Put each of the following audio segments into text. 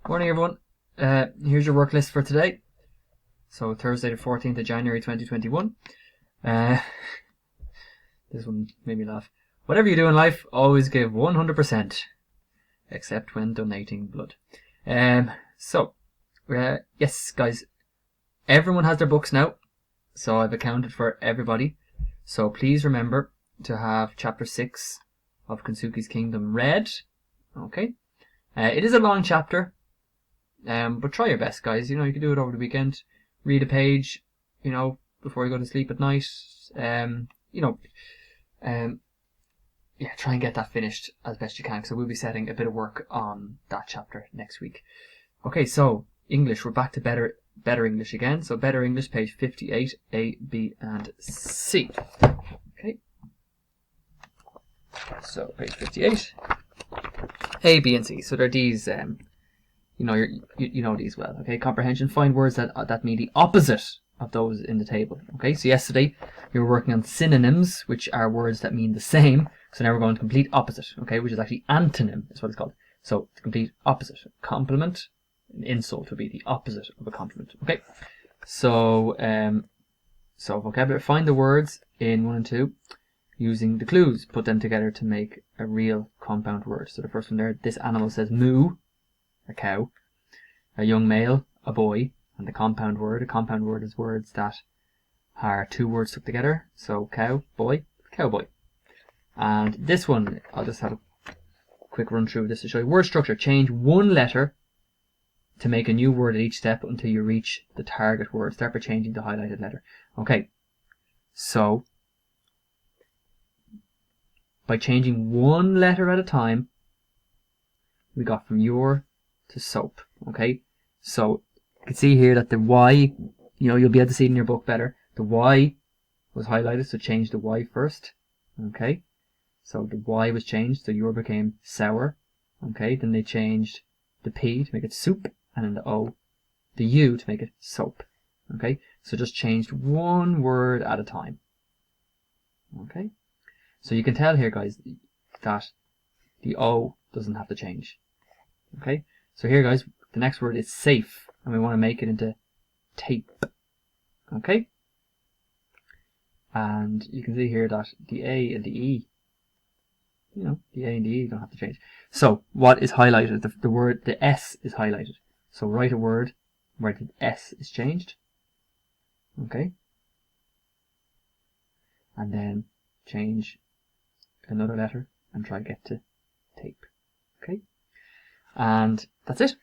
Morning everyone. Here's your work list for today. So Thursday the 14th of January 2021. This one made me laugh. Whatever you do in life, always give 100%. Except when donating blood. Yes guys, everyone has their books now. So I've accounted for everybody. So please remember to have chapter 6 of Kensuke's Kingdom read. Okay. It is a long chapter. But try your best, guys. You can do it over the weekend. Read a page, before you go to sleep at night. Try and get that finished as best you can, because we'll be setting a bit of work on that chapter next week. Okay, so English. We're back to better English again. So better English, page 58, A, B, and C. Okay. So page 58, A, B, and C. So they're these. You know these well. Okay, comprehension. Find words that mean the opposite of those in the table. Okay, so yesterday we were working on synonyms, which are words that mean the same. So now we're going to complete opposite. Okay, which is actually antonym, is what it's called. So the complete opposite. Compliment, an insult would be the opposite of a compliment. Okay, so vocabulary. Find the words in 1 and 2 using the clues. Put them together to make a real compound word. So the first one there. This animal says moo. A cow, a young male, a boy, and the compound word. A compound word is words that are two words stuck together. So cow, boy, cowboy. And this one, I'll just have a quick run through this to show you. Word structure. Change one letter to make a new word at each step until you reach the target word. Start by changing the highlighted letter. Okay, so by changing one letter at a time, we got from your to soap. Okay, so you can see here that the Y, you'll be able to see it in your book better. The Y was highlighted, so change the Y first. Okay, so the Y was changed, so your became sour. Okay, then they changed the P to make it soup, and then the O, the U to make it soap. Okay, so just changed one word at a time. Okay, so you can tell here, guys, that the O doesn't have to change. Okay, so here, guys, the next word is safe, and we want to make it into tape. Okay, and you can see here that the A and the E, the A and the E don't have to change. So what is highlighted? The word, the S is highlighted. So write a word where the S is changed. Okay, and then change another letter and try to get to tape. Okay, and that's it.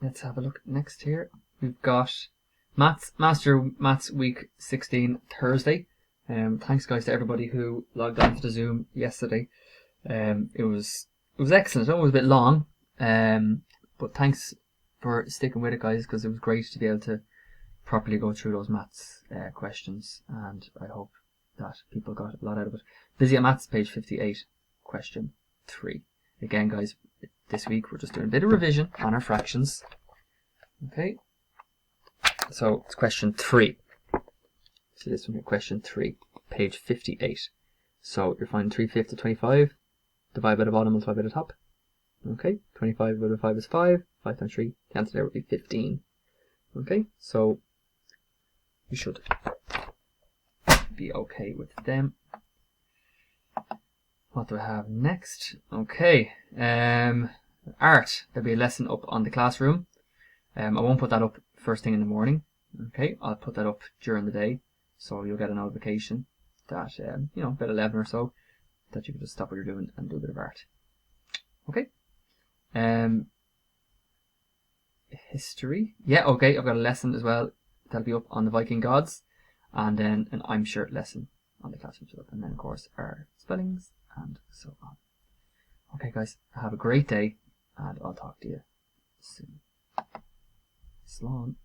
Let's have a look next here. We've got Master Maths Week 16 Thursday. Thanks guys to everybody who logged on to the Zoom yesterday. It was excellent. It was a bit long, but thanks for sticking with it, guys, because it was great to be able to properly go through those maths questions, and I hope that people got a lot out of it. Busy at Maths, page 58, question 3. Again, guys, this week we're just doing a bit of revision on our fractions. Okay, so it's question 3. So this one here, question 3, page 58. So you're finding 3/5 of 25, divide by the bottom, multiply by the top. Okay, 25 divided by 5 is 5, 5 times 3, the answer there would be 15. Okay, so you should be okay with them. What do I have next? Okay, art. There'll be a lesson up on the classroom. I won't put that up first thing in the morning. Okay, I'll put that up during the day, so you'll get a notification that about 11 or so, that you can just stop what you're doing and do a bit of art. Okay. History. Yeah, okay, I've got a lesson as well that'll be up on the Viking gods, and then an I'm sure lesson on the classroom stuff, and then of course our spellings and so on. Okay guys, have a great day, and I'll talk to you soon. Slán.